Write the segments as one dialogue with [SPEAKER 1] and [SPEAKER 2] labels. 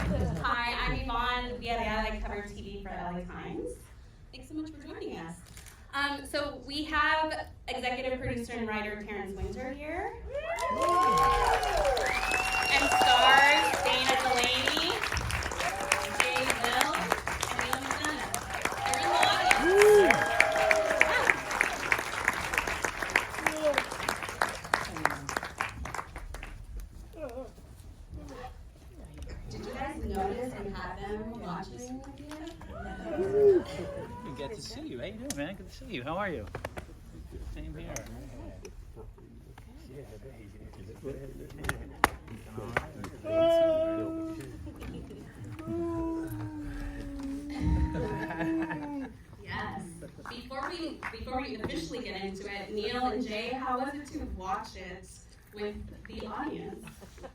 [SPEAKER 1] Hi, I'm Yvonne, the guy that covers TV for LA Times. Thanks so much for joining us. So we have executive producer and writer Terence Winter here. And stars Dana Delany Jay Will, and Neal McDonough. They're in the audience. Did you guys notice and have them watching with you?
[SPEAKER 2] Good to see you. How you doing, man? Good to see you. How are you? Same here.
[SPEAKER 1] Yes. Before we officially get into it, Neal and Jay, how was it to watch it with the audience?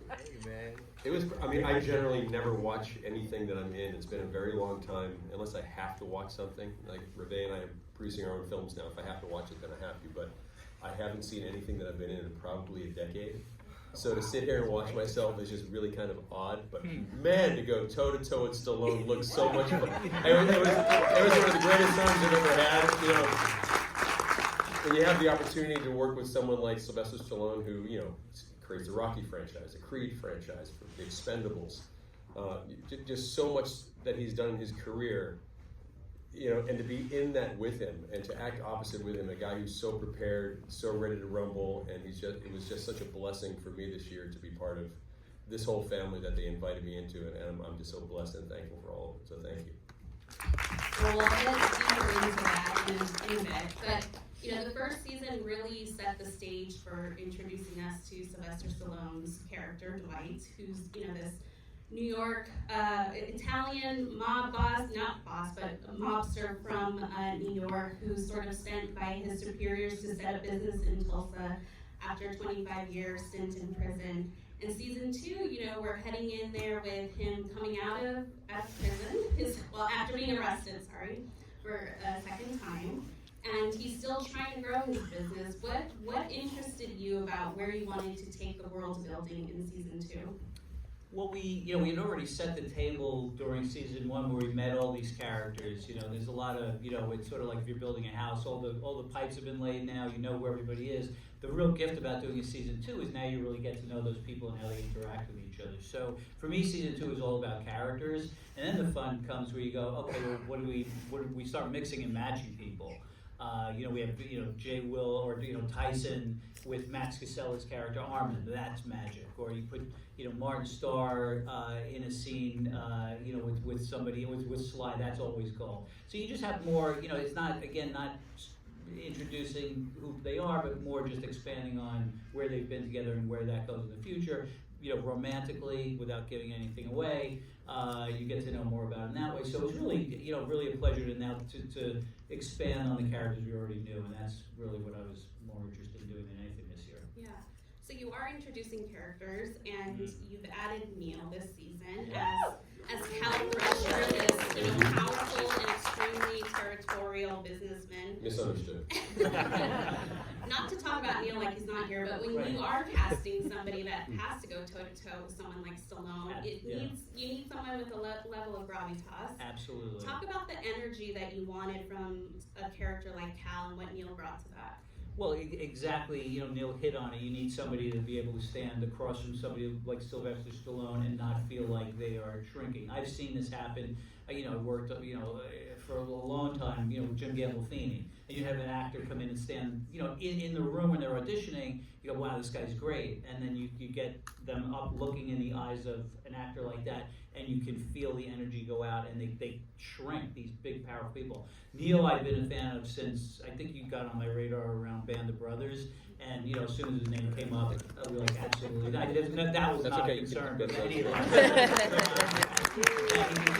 [SPEAKER 3] Hey, man. It was, I generally never watch anything that I'm in. It's been a very long time, unless I have to watch something. Like, Reve and I are producing our own films now. If I have to watch it, then I have to. But I haven't seen anything that I've been in probably a decade. So to sit here and watch myself is just really kind of odd. But man, to go toe-to-toe with Stallone looks so much fun. It was one of the greatest times I've ever had. You know, when you have the opportunity to work with someone like Sylvester Stallone, who, you know, creates the Rocky franchise, the Creed franchise, for the Expendables, just so much that he's done in his career, you know, and to be in that with him and to act opposite with him, a guy who's so prepared, so ready to rumble, and it was just such a blessing for me this year to be part of this whole family that they invited me into, and I'm just so blessed and thankful for all of it, so thank you.
[SPEAKER 1] Well, we'll get deeper into that in a bit, but you know, the first season really set the stage for introducing us to Sylvester Stallone's character, Dwight, who's, you know, this New York Italian mob boss, not boss, but a mobster from New York, who's sort of sent by his superiors to set up business in Tulsa after a 25-year stint in prison. In season 2, you know, we're heading in there with him coming out of prison, after being arrested, for a second time. And he's still trying to grow his business. What interested you about where you wanted to take the world building in season 2?
[SPEAKER 2] Well, we had already set the table during season 1 where we met all these characters. You know, there's a lot of, you know, it's sort of like if you're building a house, all the pipes have been laid now, you know who everybody is. The real gift about doing a season 2 is now you really get to know those people and how they interact with each other. So for me, season 2 is all about characters, and then the fun comes where you go, okay, well, what do we start mixing and matching people. You know, we have, you know, Jay Will or, you know, Tyson with Max Casella's character Armin. That's magic. Or you put, you know, Martin Starr in a scene, you know, with somebody, with Sly. That's always cool. So you just have more, you know, it's not, again, not introducing who they are, but more just expanding on where they've been together and where that goes in the future. You know, romantically, without giving anything away, you get to know more about it in that way. So it's really, you know, really a pleasure to now to expand on the characters we already knew, and that's really what I was more interested in doing than anything this year.
[SPEAKER 1] Yeah. So you are introducing characters, and you've added Neal this season as Cal Thresher, this, you know, powerful and extremely territorial businessman.
[SPEAKER 3] Misunderstood.
[SPEAKER 1] Not to talk about Neal like he's not here, but when you are casting somebody that has to go toe-to-toe with someone like Stallone, you need someone with a level of gravitas.
[SPEAKER 2] Absolutely.
[SPEAKER 1] Talk about the energy that you wanted from a character like Cal and what Neal brought to that.
[SPEAKER 2] Well, exactly, you know, Neal hit on it. You need somebody to be able to stand across from somebody like Sylvester Stallone and not feel like they are shrinking. I've seen this happen. You know, I worked, you know, for a long time, you know, with Jim Gandolfini. And you have an actor come in and stand, you know, in the room when they're auditioning, you go, wow, this guy's great. And then you get them up looking in the eyes of an actor like that, and you can feel the energy go out, and they shrink, these big, powerful people. Neal, I've been a fan of since, I think you got on my radar around Band of Brothers. And, you know, as soon as his name came up, I was like, absolutely. That was not a concern, but anyway. He can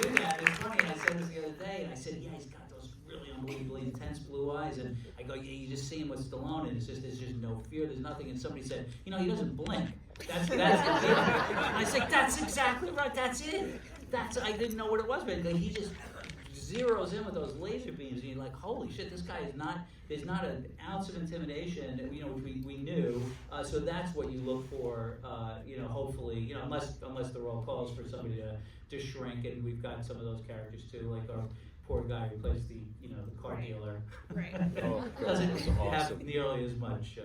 [SPEAKER 2] do that. It's funny, I said this the other day, and I said, yeah, he's got those really unbelievably intense blue eyes. And I go, yeah, you just see him with Stallone, and there's just no fear, there's nothing. And somebody said, you know, he doesn't blink. That's the deal. And I said, that's exactly right, that's it. I didn't know what it was, but he just zeroes in with those laser beams, and you're like, holy shit, this guy there's not an ounce of intimidation, which we knew. So that's what you look for, hopefully, unless the role calls for somebody to shrink, and we've got some of those characters too, like our poor guy who plays the car dealer.
[SPEAKER 1] Right.
[SPEAKER 3] Oh, God,
[SPEAKER 2] Doesn't
[SPEAKER 3] that's
[SPEAKER 2] have
[SPEAKER 3] awesome.
[SPEAKER 2] nearly as much.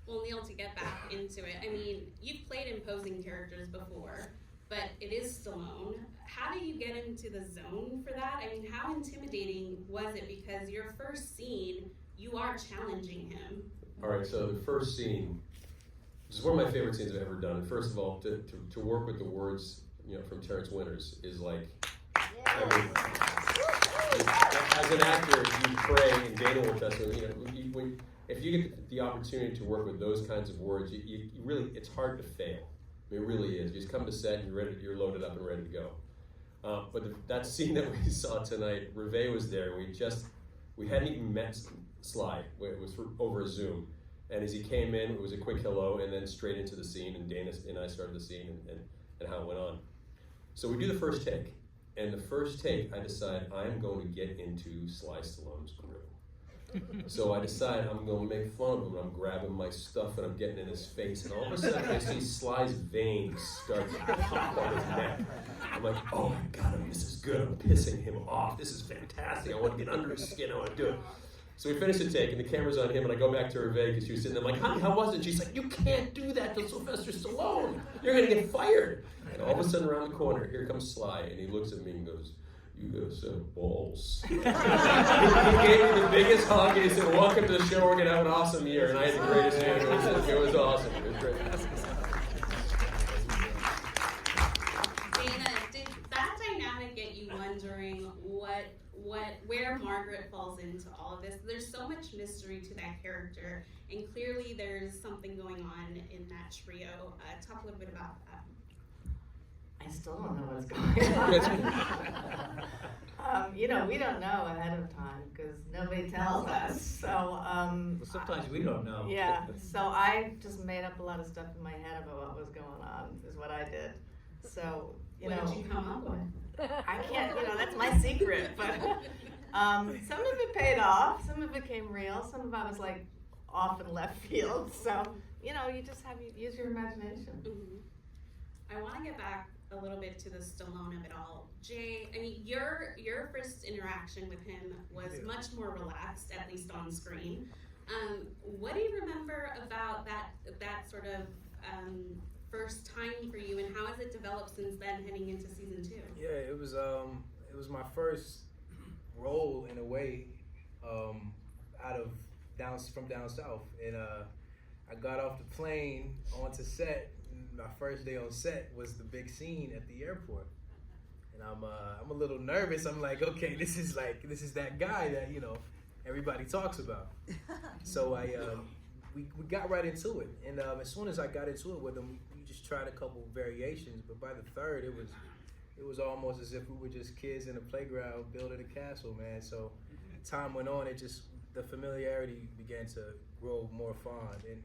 [SPEAKER 1] Well, Neal, to get back into it, I mean, you've played imposing characters before, but it is Stallone. How do you get into the zone for that? I mean, how intimidating was it? Because your first scene, you are challenging him.
[SPEAKER 3] All right, so the first scene, this is one of my favorite scenes I've ever done. And first of all, to work with the words, from Terence Winter is like, I mean, as an actor, you pray, and Dana will testify, if you get the opportunity to work with those kinds of words, you really, it's hard to fail. I mean, it really is. You just come to set and you're loaded up and ready to go. But that scene that we saw tonight, Reve was there. We hadn't even met Sly. It was over a Zoom. And as he came in, it was a quick hello, and then straight into the scene, and Dana and I started the scene and how it went on. So we do the first take. And the first take, I decide I'm going to get into Sly Stallone's grill. So I decide I'm going to make fun of him, and I'm grabbing my stuff, and I'm getting in his face, and all of a sudden I see Sly's veins start to pop on his neck. I'm like, oh my God, this is good. I'm pissing him off. This is fantastic. I want to get under his skin. I want to do it. So we finish the take, and the camera's on him, and I go back to Reve because she was sitting there. I'm like, honey, how was it? She's like, you can't do that to Sylvester Stallone. You're going to get fired. And all of a sudden, around the corner, here comes Sly, and he looks at me and goes, you guys have balls. He gave me the biggest hug, and he said, welcome to the show. We're going to have an awesome year. And I had the greatest year. It was awesome. It was great.
[SPEAKER 1] Dana, did that dynamic get you wondering where Margaret falls into all of this? There's so much mystery to that character, and clearly there's something going on in that trio. Talk a little bit about that.
[SPEAKER 4] I still don't know what's going on. We don't know ahead of time because nobody tells us. So
[SPEAKER 2] Well, sometimes we don't know.
[SPEAKER 4] yeah. So I just made up a lot of stuff in my head about what was going on. Is what I did. So
[SPEAKER 1] What did you come up with?
[SPEAKER 4] I can't. That's my secret. But some of it paid off. Some of it came real. Some of it was like off in left field. So you just have to use your imagination.
[SPEAKER 1] Mm-hmm. I want to get back a little bit to the Stallone of it all. Jay, I mean, your first interaction with him was much more relaxed, at least on screen. What do you remember about that sort of first time for you, and how has it developed since then, heading into season 2?
[SPEAKER 5] Yeah, it was my first role in a way, from down south, and I got off the plane onto set. My first day on set was the big scene at the airport, and I'm a little nervous. I'm like, okay, this is that guy that everybody talks about. So we got right into it, and as soon as I got into it with him, we just tried a couple variations. But by the third, it was almost as if we were just kids in a playground building a castle, man. So time went on, the familiarity began to grow more fond, and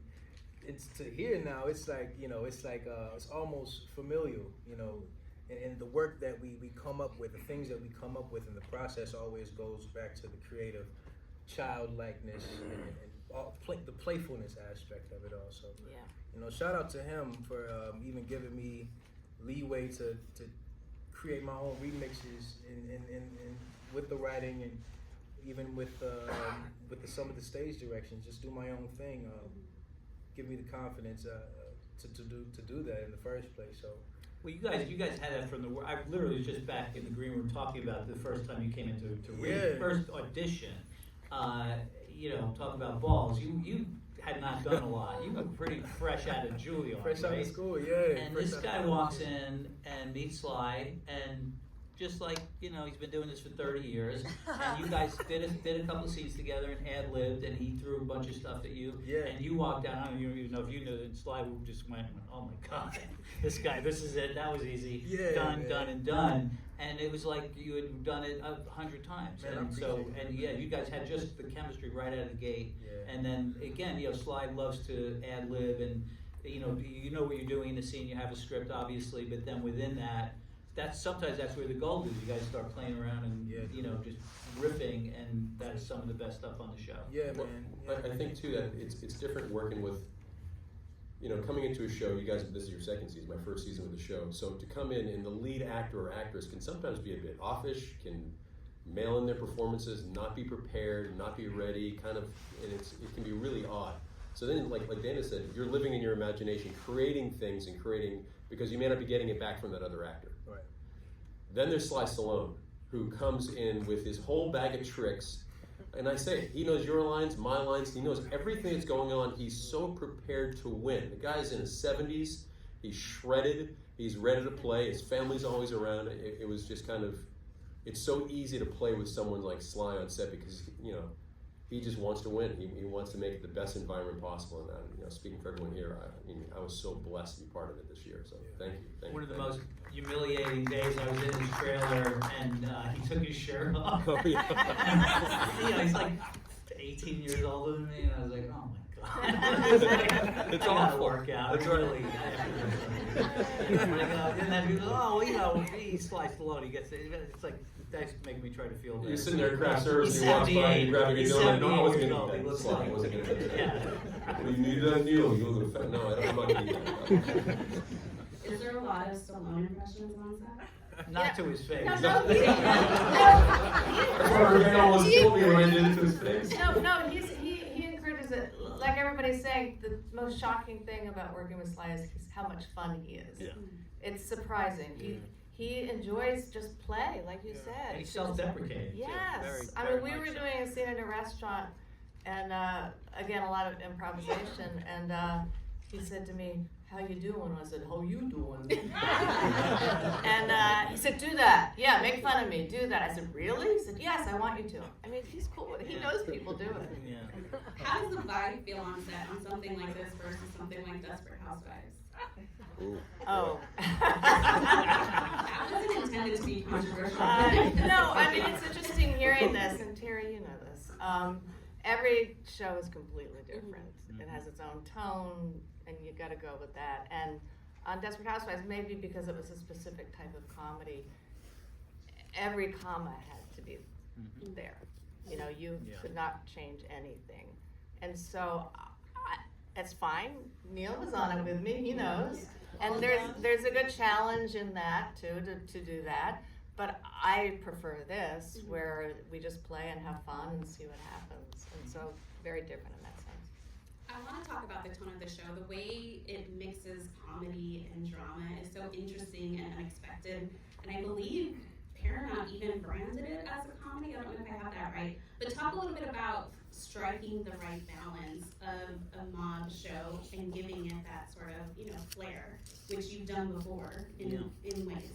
[SPEAKER 5] it's to here now. It's like it's almost familial, and the work that we come up with, the things that we come up with in the process always goes back to the creative childlikeness and all, the playfulness aspect of it all. So shout out to him for even giving me leeway to create my own remixes and with the writing and even with some of the stage directions, just do my own thing. Give me the confidence to do that in the first place. So,
[SPEAKER 2] well, you guys had that from the. I literally was just back in the green room talking about the first time you came into first audition. Talk about balls. You had not done a lot. You were pretty fresh out of Juilliard.
[SPEAKER 5] Fresh out
[SPEAKER 2] right?
[SPEAKER 5] of school, yeah.
[SPEAKER 2] And this guy walks in and meets Sly, and just like he's been doing this for 30 years, and you guys did a couple of scenes together and ad-libbed, and he threw a bunch of stuff at you, and you walked down. I don't even know if you knew that. Sly just went, oh my God, this guy, this is it. That was easy. Done. And it was like you had done it 100 times.
[SPEAKER 5] Man,
[SPEAKER 2] and so, and you guys had just the chemistry right out of the gate. Yeah. And then again, Sly loves to ad-lib, and you know what you're doing in the scene. You have a script, obviously, but then within that, sometimes that's where the gold is. You guys start playing around and
[SPEAKER 5] Yeah.
[SPEAKER 2] you know, just riffing, and that's some of the best stuff on the show.
[SPEAKER 5] Yeah,
[SPEAKER 3] Well,
[SPEAKER 5] man.
[SPEAKER 3] I think too that it's different working with, you know, coming into a show. You guys, this is your second season, my first season with the show. So to come in and the lead actor or actress can sometimes be a bit offish, can mail in their performances, not be prepared, not be ready, kind of, and it can be really odd. So then, like Dana said, you're living in your imagination, creating things and creating, because you may not be getting it back from that other actor.
[SPEAKER 5] Right.
[SPEAKER 3] Then there's Sly Stallone, who comes in with his whole bag of tricks. And I say it, he knows your lines, my lines, he knows everything that's going on. He's so prepared to win. The guy's in his 70s, he's shredded, he's ready to play, his family's always around. It was just kind of, it's so easy to play with someone like Sly on set because, you know, he just wants to win. He wants to make it the best environment possible. And you know, speaking for everyone here, I was so blessed to be part of it this year. So thank you.
[SPEAKER 2] One of the most humiliating days I was in his trailer, and he took his shirt off.
[SPEAKER 3] Oh, yeah.
[SPEAKER 2] You know, he's like 18 years older than me, and I was like, oh my god.
[SPEAKER 3] It's
[SPEAKER 2] I gotta
[SPEAKER 3] awful.
[SPEAKER 2] work out.
[SPEAKER 3] That's
[SPEAKER 2] Really. And then he goes, oh, you know, he's Sly Stallone. He gets it. It's like, that's making me try to feel better.
[SPEAKER 3] You're sitting there at craft service,
[SPEAKER 2] He's
[SPEAKER 3] and you walk by, and you
[SPEAKER 2] 78.
[SPEAKER 3] grab
[SPEAKER 2] He's
[SPEAKER 3] your deal, and no, I wasn't
[SPEAKER 2] 78
[SPEAKER 3] going to
[SPEAKER 2] years
[SPEAKER 3] eat
[SPEAKER 2] old.
[SPEAKER 3] that. Sly, I wasn't going to do that.
[SPEAKER 2] Yeah.
[SPEAKER 3] Well, you need that deal. You look fat. No, I'm not going to eat that.
[SPEAKER 1] Is there a lot of Stallone impressions on set?
[SPEAKER 2] Not to his face.
[SPEAKER 4] No,
[SPEAKER 3] Rebecca almost killed me when I did it to his face.
[SPEAKER 4] No, he encourages it. Like everybody's saying, the most shocking thing about working with Sly is how much fun he is.
[SPEAKER 3] Yeah.
[SPEAKER 4] It's surprising. He enjoys just play, like you said.
[SPEAKER 2] And he's self-deprecating. too.
[SPEAKER 4] Yes.
[SPEAKER 2] Very,
[SPEAKER 4] I
[SPEAKER 2] very
[SPEAKER 4] mean, we
[SPEAKER 2] much
[SPEAKER 4] were
[SPEAKER 2] so.
[SPEAKER 4] doing a scene in a restaurant, and again, a lot of improvisation, and he said to me, how you doing? I said, how you doing? And he said, do that. Yeah, make fun of me. Do that. I said, really? He said, yes, I want you to. I mean, he's cool with it. He knows people do it.
[SPEAKER 2] Yeah.
[SPEAKER 1] How does the vibe feel on set on something like this versus something like Desperate Housewives?
[SPEAKER 4] Oh.
[SPEAKER 1] That wasn't intended to be controversial.
[SPEAKER 4] No, I mean, it's interesting hearing this, and Terry, you know this. Every show is completely different. It has its own tone, and you got to go with that. And on Desperate Housewives, maybe because it was a specific type of comedy, every comma had to be there. You know, you could not change anything. And so, it's fine. Neal was on it with me, he knows. And there's a good challenge in that, too, to do that. But I prefer this, where we just play and have fun and see what happens. And so, very different in that sense.
[SPEAKER 1] I want to talk about the tone of the show. The way it mixes comedy and drama is so interesting and unexpected. And I believe Paramount even branded it as a comedy. I don't know if I have that right. But talk a little bit about striking the right balance of a mob show and giving it that sort of, you know, flair, which you've done before in ways.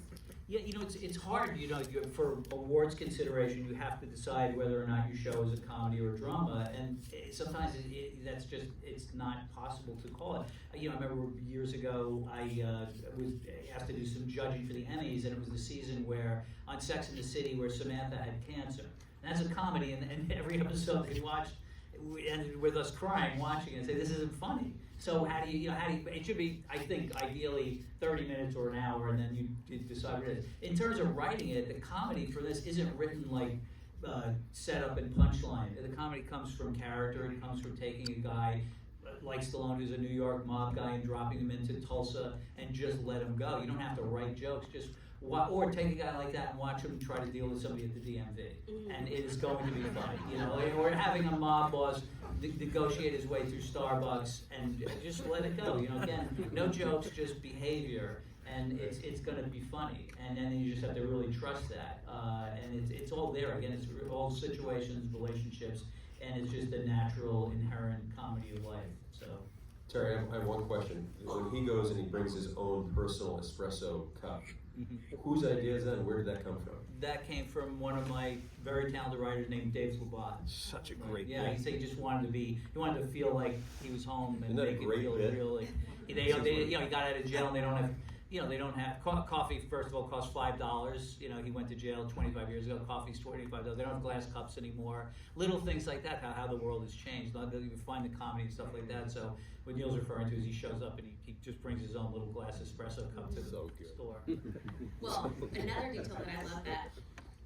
[SPEAKER 2] Yeah, you know, it's hard, you know, for awards consideration, you have to decide whether or not your show is a comedy or a drama, and sometimes that's just, it's not possible to call it. You know, I remember years ago, I was asked to do some judging for the Emmys, and it was the season where, on Sex and the City, where Samantha had cancer. And that's a comedy, and every episode they watched ended with us crying, watching it, and say, this isn't funny. So how do you it should be, I think, ideally 30 minutes or an hour, and then you decide what it is. In terms of writing it, the comedy for this isn't written like setup and punchline. The comedy comes from character. It comes from taking a guy like Stallone, who's a New York mob guy, and dropping him into Tulsa and just let him go. You don't have to write jokes, just or take a guy like that and watch him try to deal with somebody at the DMV, and it is going to be funny, you know. Or having a mob boss negotiate his way through Starbucks and just let it go, you know. Again, no jokes, just behavior, and it's going to be funny, and then you just have to really trust that, and it's all there. Again, it's all situations, relationships, and it's just a natural, inherent comedy of life. So.
[SPEAKER 3] Terry, I have one question. When he goes and he brings his own personal espresso cup, whose idea is that, and where did that come from?
[SPEAKER 2] That came from one of my very talented writers named Dave Labat.
[SPEAKER 3] Such a great
[SPEAKER 2] Yeah,
[SPEAKER 3] bit.
[SPEAKER 2] he said he just wanted to feel like he was home and
[SPEAKER 3] Isn't that a
[SPEAKER 2] make it
[SPEAKER 3] great
[SPEAKER 2] feel
[SPEAKER 3] bit?
[SPEAKER 2] real. Like, he got out of jail and they don't have coffee. First of all, costs $5. You know, he went to jail 25 years ago. Coffee's $25. They don't have glass cups anymore. Little things like that. How the world has changed. You find the comedy and stuff like that. So what Neal's referring to is he shows up and he just brings his own little glass espresso cup to the store.
[SPEAKER 1] Well, another detail that I love that,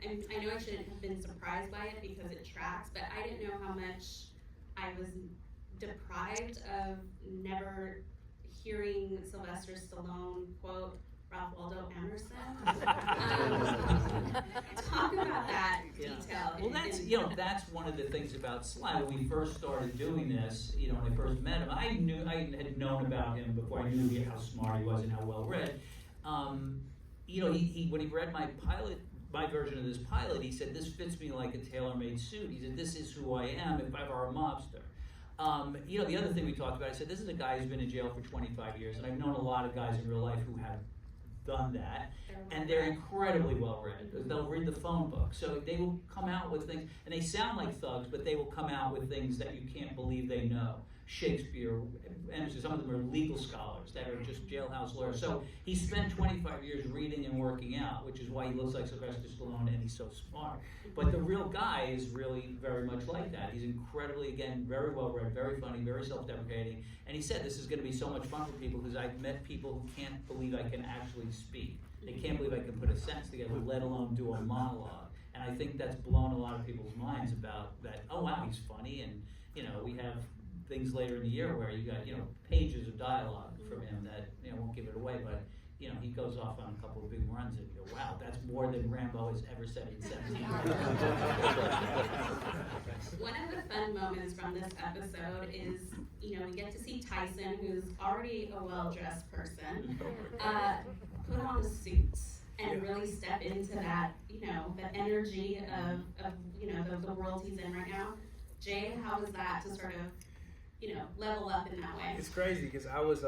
[SPEAKER 1] I know I shouldn't have been surprised by it because it tracks, but I didn't know how much I was deprived of never hearing Sylvester Stallone quote Ralph Waldo Emerson. Talk about that detail.
[SPEAKER 2] Well, that's one of the things about Sly. When we first started doing this, when I first met him, I had known about him before I knew how smart he was and how well read. He when he read my version of this pilot, he said, "This fits me like a tailor-made suit." He said, "This is who I am if I were a mobster." The other thing we talked about, I said, this is a guy who's been in jail for 25 years, and I've known a lot of guys in real life who have done that, and they're incredibly well read. They'll read the phone book, so they will come out with things, and they sound like thugs, but they will come out with things that you can't believe they know. Shakespeare, Emerson, some of them are legal scholars that are just jailhouse lawyers. So he spent 25 years reading and working out, which is why he looks like Sylvester Stallone and he's so smart. But the real guy is really very much like that. He's incredibly, again, very well read, very funny, very self-deprecating. And he said this is going to be so much fun for people because I've met people who can't believe I can actually speak. They can't believe I can put a sentence together, let alone do a monologue. And I think that's blown a lot of people's minds about that, oh wow, he's funny, and we have things later in the year where you got, pages of dialogue from him that, won't give it away, but, he goes off on a couple of big runs and you go, wow, that's more than Rambo has ever said in 17
[SPEAKER 1] One of the fun moments from this episode is, we get to see Tyson, who's already a well-dressed person, put on a suit and really step into that, the energy of the world he's in right now. Jay, how was that to sort of level up in that way?
[SPEAKER 5] It's crazy because I was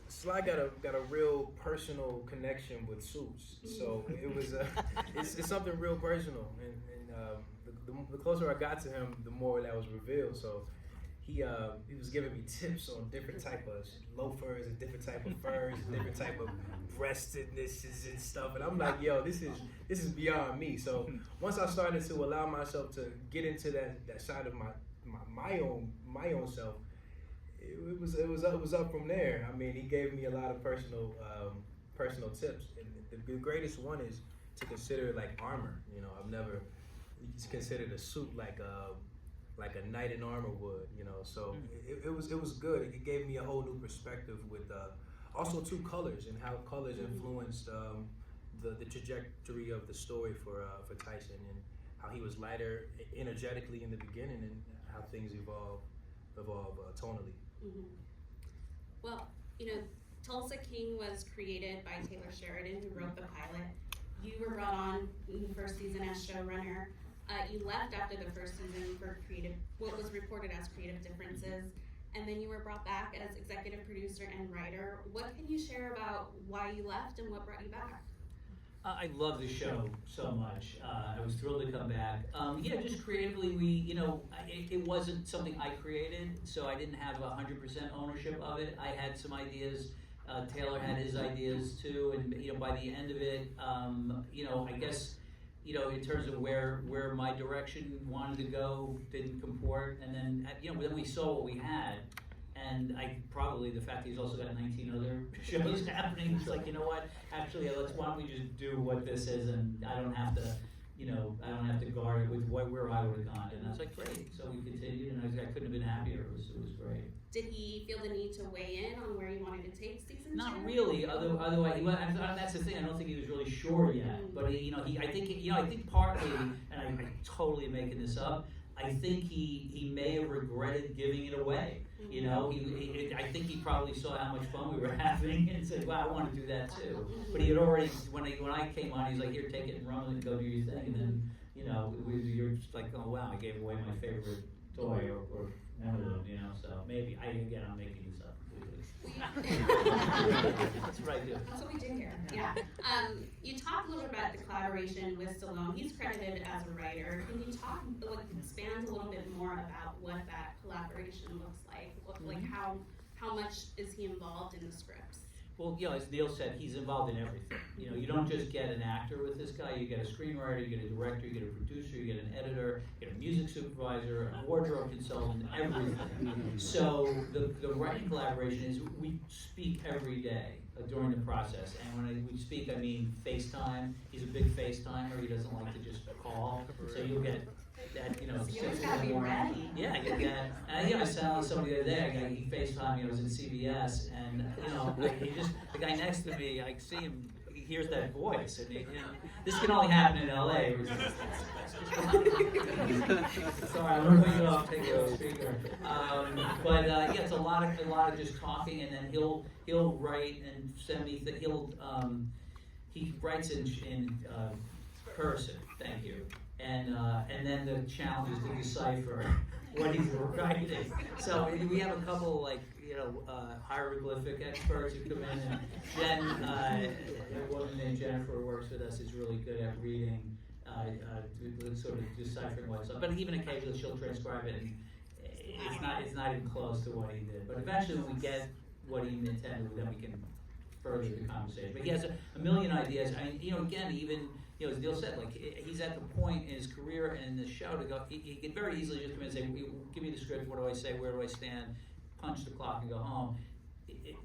[SPEAKER 5] Sly got a real personal connection with suits, so it was it's something real personal, and the closer I got to him, the more that was revealed. So he was giving me tips on different type of loafers and different type of furs and different type of breastednesses and stuff, and I'm like, yo, this is beyond me. So once I started to allow myself to get into that side of my own self, it was up from there. I mean, he gave me a lot of personal tips, and the greatest one is to consider it like armor. I've never considered a suit like a knight in armor would. So it was good. It gave me a whole new perspective with also two colors and how colors influenced the trajectory of the story for Tyson, and how he was lighter energetically in the beginning and how things evolve tonally.
[SPEAKER 1] Mm-hmm. Well, Tulsa King was created by Taylor Sheridan, who wrote the pilot. You were brought on in the first season as showrunner. You left after the first season for what was reported as creative differences, and then you were brought back as executive producer and writer. What can you share about why you left and what brought you back?
[SPEAKER 2] I love the show so much. I was thrilled to come back. Just creatively, it wasn't something I created, so I didn't have 100% ownership of it. I had some ideas. Taylor had his ideas too, and by the end of it, I guess, in terms of where my direction wanted to go didn't comport, and then then we saw what we had. And the fact that he's also got 19 other shows happening, it's like, what? Actually, why don't we just do what this is, and I don't have to guard it with where I would have gone. And I was like, great. So we continued, and I couldn't have been happier. It was great.
[SPEAKER 1] Did he feel the need to weigh in on where he wanted to take season 2?
[SPEAKER 2] Not really. Otherwise, that's the thing. I don't think he was really sure yet. But I think partly, and I totally am making this up, I think he may have regretted giving it away. I think he probably saw how much fun we were having and said, "Wow, I want to do that too." But he had already, when I came on, he's like, "Here, take it and run with it, go do your thing." And then, you're just like, "Oh wow, I gave away my favorite toy or one of them." So maybe I'm making this up completely. That's what I do.
[SPEAKER 1] That's what we do here. Yeah. You talked a little bit about the collaboration with Stallone. He's credited as a writer. Can you expand a little bit more about what that collaboration looks like? How much is he involved in the scripts?
[SPEAKER 2] Well, as Neal said, he's involved in everything. You don't just get an actor with this guy. You get a screenwriter, you get a director, you get a producer, you get an editor, you get a music supervisor, a wardrobe consultant, everything. So the writing collaboration is we speak every day. during the process. And when we speak, I mean FaceTime. He's a big FaceTimer. He doesn't like to just call. So you'll get that, you know,
[SPEAKER 1] You
[SPEAKER 2] 6
[SPEAKER 1] always
[SPEAKER 2] in
[SPEAKER 1] gotta
[SPEAKER 2] the
[SPEAKER 1] be
[SPEAKER 2] morning.
[SPEAKER 1] ready.
[SPEAKER 2] Yeah, you get. I was telling somebody the other day. He FaceTimed me. I was in CBS, and you know, the guy next to me. I see him. He hears that voice, and this can only happen in LA. Sorry, I'm gonna put you off. Take it off speaker. But yeah, it's a lot of just talking, and then he'll write and send me. He writes in cursive. Thank you. And then the challenge is to decipher what he's writing. So we have a couple hieroglyphic experts who come in, and Jen, a woman named Jennifer who works with us, is really good at reading, sort of deciphering what's up. But even occasionally she'll transcribe it, and it's not even close to what he did. But eventually when we get what he intended, then we can further the conversation. But he has a million ideas. I mean, again, even, as Neal said, like, he's at the point in his career and in the show to go, he can very easily just come in and say, give me the script, what do I say, where do I stand, punch the clock and go home.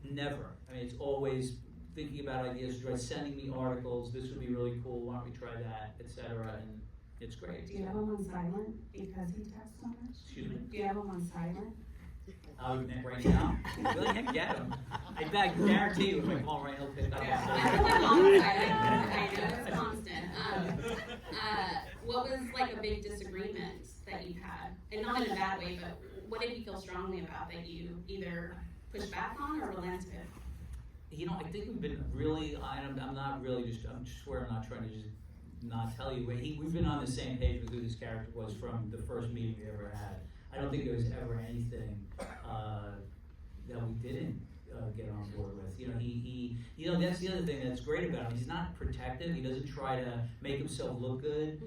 [SPEAKER 2] Never. I mean, it's always thinking about ideas, sending me articles, this would be really cool, why don't we try that, etc. And it's great.
[SPEAKER 1] Do you have him on silent because he texts so much?
[SPEAKER 2] Excuse me?
[SPEAKER 1] Do you have him on silent?
[SPEAKER 2] Right now? Really, heck, get him. I guarantee you, if I call right, he'll pick up.
[SPEAKER 1] I know it's constant. What was like a big disagreement that you've had, and not in a bad way, but what did you feel strongly about that you either pushed back on or relented?
[SPEAKER 2] I think we've been really. I'm not really just. I swear I'm not trying to just not tell you. We've been on the same page with who this character was from the first meeting we ever had. I don't think there was ever anything that we didn't get on board with. He that's the other thing that's great about him. He's not protective. He doesn't try to make himself look good.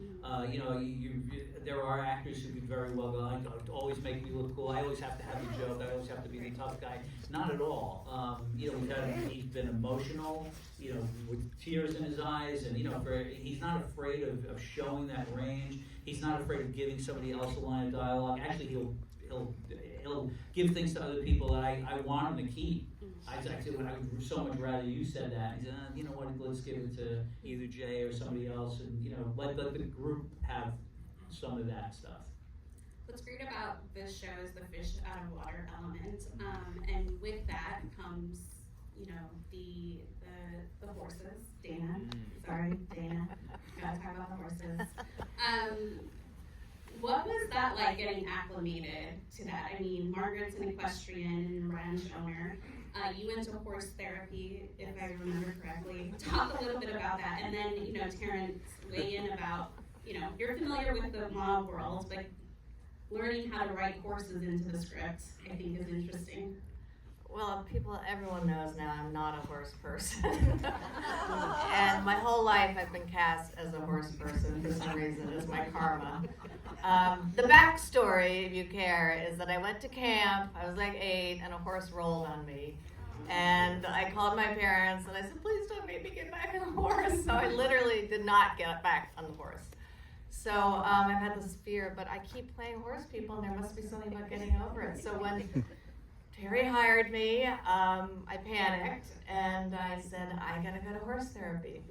[SPEAKER 2] There are actors who could very well go, always make me look cool. I always have to have the joke. I always have to be the tough guy. Not at all. He's been emotional. With tears in his eyes, and he's not afraid of showing that range. He's not afraid of giving somebody else a line of dialogue. Actually, he'll give things to other people that I want him to keep. I would so much rather you said that. He said, you know what? Let's give it to either Jay or somebody else, and let the group have some of that stuff.
[SPEAKER 1] What's great about this show is the fish out of water element, and with that comes, the horses. Dana, sorry, Dana, gotta talk about the horses. What was that like, getting acclimated to that? I mean, Margaret's an equestrian and ranch owner. You went to horse therapy, if I remember correctly. Talk a little bit about that, and then, Terence, weigh in about, you're familiar with the mob world, but learning how to write horses into the script, I think, is interesting.
[SPEAKER 4] Well, everyone knows now I'm not a horse person. And my whole life I've been cast as a horse person for some reason. It's my karma. The backstory, if you care, is that I went to camp, I was like 8, and a horse rolled on me. And I called my parents and I said, please don't make me get back on the horse. So I literally did not get back on the horse. So I've had this fear, but I keep playing horse people, and there must be something about getting over it. So when Terry hired me, I panicked, and I said, I gotta go to horse therapy.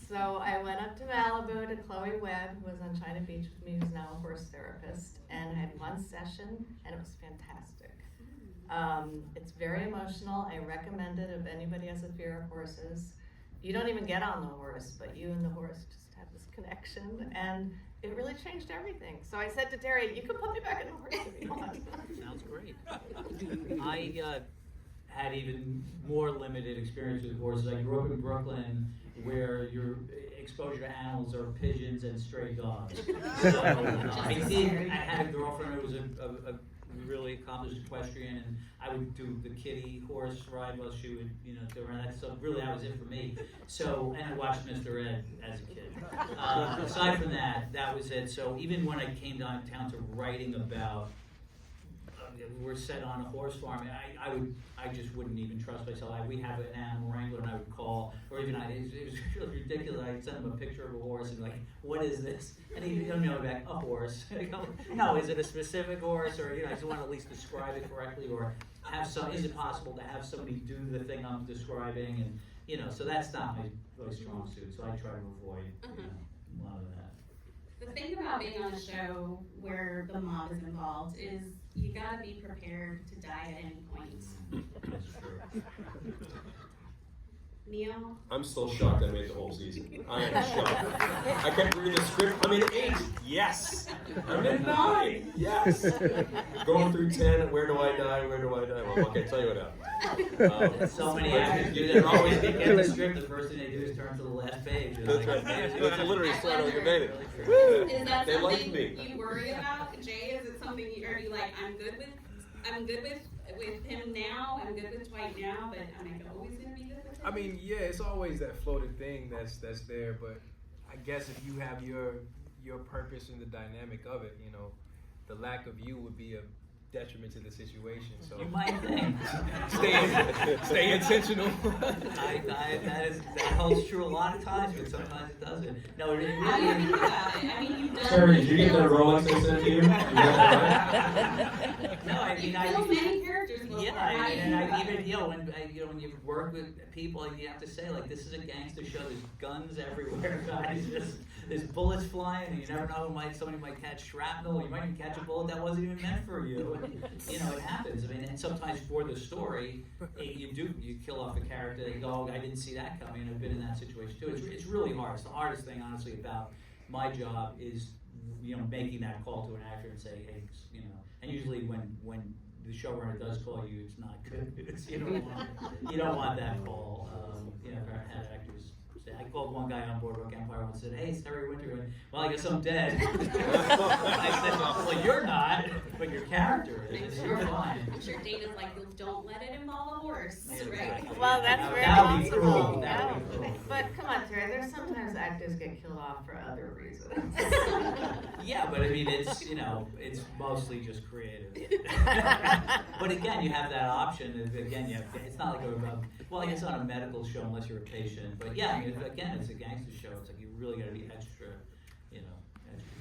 [SPEAKER 4] So I went up to Malibu to Chloe Webb, who was on China Beach with me, who's now a horse therapist, and I had one session, and it was fantastic. It's very emotional. I recommend it if anybody has a fear of horses. You don't even get on the horse, but you and the horse just have this connection, and it really changed everything. So I said to Terry, you can put me back on the horse if you want.
[SPEAKER 2] Sounds great. I had even more limited experience with horses. I grew up in Brooklyn, where your exposure to animals are pigeons and stray dogs. So I had a girlfriend who was a really accomplished equestrian, and I would do the kiddie horse ride while she would, do that. So really, that was it for me. So, and I watched Mr. Ed as a kid. Aside from that, that was it. So even when I came downtown to writing about we're set on a horse farm, and I just wouldn't even trust myself. We have an animal wrangler, and I would call, or even it was really ridiculous. I'd send him a picture of a horse and like, what is this? And he'd know back, a horse. And I go, no, is it a specific horse, or I just want to at least describe it correctly, or have some. Is it possible to have somebody do the thing I'm describing? And so that's not my really strong suit. So I try to avoid a lot of that.
[SPEAKER 1] The thing about being on a show where the mob is involved is you gotta be prepared to die at any point.
[SPEAKER 2] That's true.
[SPEAKER 1] Neal?
[SPEAKER 3] I'm still shocked I made the whole season. I am shocked. I kept reading the script. I'm in 8. Yes. I'm in 9. Yes. Going through 10. Where do I die? Where do I die? Well, okay, tell you what happened.
[SPEAKER 2] So many actors do that. Always they get the script. The first thing they do is turn to the last page.
[SPEAKER 3] That's right. That's literally starting like a baby.
[SPEAKER 1] Is that
[SPEAKER 3] They like
[SPEAKER 1] something
[SPEAKER 3] me.
[SPEAKER 1] you worry about, Jay? Is it something are you like, I'm good with him now, I'm good with Dwight now, but am I always gonna be good with him?
[SPEAKER 5] I mean, yeah, it's always that floating thing that's there, but I guess if you have your purpose in the dynamic of it, the lack of you would be a detriment to the situation. So
[SPEAKER 2] You might think.
[SPEAKER 5] stay intentional.
[SPEAKER 2] That holds true a lot of times, but sometimes it doesn't. No, it really
[SPEAKER 1] How do you think about it? I mean, you've done.
[SPEAKER 3] Terry, did you get that Rolex I sent to you?
[SPEAKER 2] No, I mean,
[SPEAKER 1] So many characters. before.
[SPEAKER 2] Yeah,
[SPEAKER 1] How do you
[SPEAKER 2] and
[SPEAKER 1] think
[SPEAKER 2] I
[SPEAKER 1] about
[SPEAKER 2] even
[SPEAKER 1] it?
[SPEAKER 2] when you work with people, you have to say like, this is a gangster show. There's guns everywhere, guys. There's bullets flying, and you never know somebody might catch shrapnel. You might even catch a bullet that wasn't even meant for you. And, it happens. I mean, and sometimes for the story, you kill off a character. You go, oh, I didn't see that coming. And I've been in that situation too. It's really hard. It's the hardest thing, honestly, about my job is making that call to an actor and say, hey, and usually when the showrunner does call you, it's not good. You don't want that call. I've had actors say, I called one guy on Boardwalk Empire once and said, hey, it's Terry Winter. And, well, I guess I'm dead. I said, well, you're not, but your character is. You're fine.
[SPEAKER 1] I'm sure Dana's like, don't let it involve a horse,
[SPEAKER 2] Yeah,
[SPEAKER 1] right?
[SPEAKER 2] exactly.
[SPEAKER 4] Well, that's very
[SPEAKER 2] That would be
[SPEAKER 4] possible.
[SPEAKER 2] cruel. That would be cruel.
[SPEAKER 4] But come on, Terry, there's sometimes actors get killed off for other reasons.
[SPEAKER 2] Yeah, but I mean, it's mostly just creative. But again, you have that option. Again, it's not like I guess on a medical show unless you're a patient. But yeah, I mean, again, it's a gangster show. It's like you really got to be extra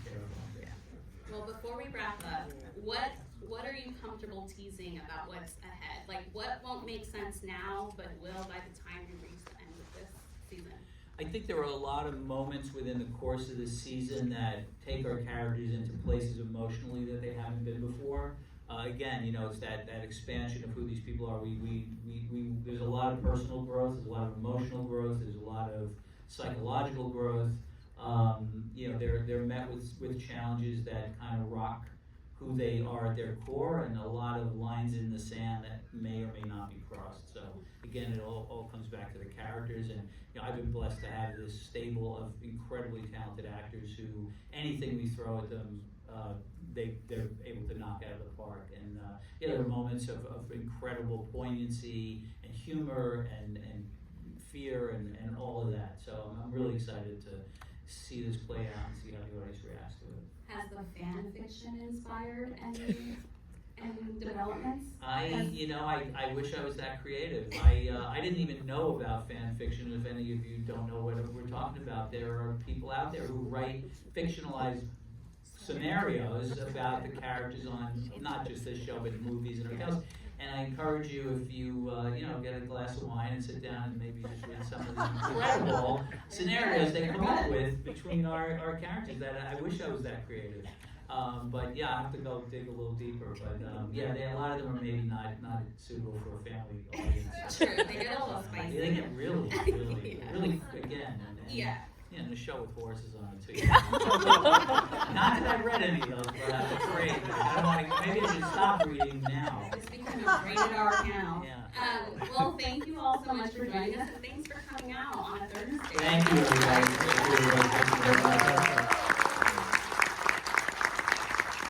[SPEAKER 2] careful. Yeah.
[SPEAKER 1] Well, before we wrap up, what are you comfortable teasing about what's ahead? Like, what won't make sense now, but will by the time we reach the end of this season?
[SPEAKER 2] I think there are a lot of moments within the course of the season that take our characters into places emotionally that they haven't been before. Again, it's that expansion of who these people are. There's a lot of personal growth, there's a lot of emotional growth, there's a lot of psychological growth. They're met with challenges that kind of rock who they are at their core, and a lot of lines in the sand that may or may not be crossed. So again, it all comes back to the characters, and I've been blessed to have this stable of incredibly talented actors who anything we throw at them, they're able to knock out of the park. And there are moments of incredible poignancy and humor and fear and all of that. So I'm really excited to see this play out and see how the audience reacts to it.
[SPEAKER 1] Has the fan fiction inspired any developments?
[SPEAKER 2] I wish I was that creative. I didn't even know about fan fiction. If any of you don't know what we're talking about, there are people out there who write fictionalized scenarios about the characters on not just this show, but movies and everything else. And I encourage you, if you get a glass of wine and sit down and maybe just read some of these incredible scenarios they come up with between our characters. That I wish I was that creative. But yeah, I have to go dig a little deeper. But a lot of them are maybe not suitable for a family audience.
[SPEAKER 1] True, they get a little spicy.
[SPEAKER 2] They get really again.
[SPEAKER 1] Yeah.
[SPEAKER 2] And a show with horses on it too. Not that I've read any of those, but I'm afraid. Maybe I should stop reading now.
[SPEAKER 1] It's becoming a rated R now.
[SPEAKER 2] Yeah.
[SPEAKER 1] Well, thank you all so much for joining us, and thanks for coming out on a Thursday.
[SPEAKER 2] Thank you, everybody.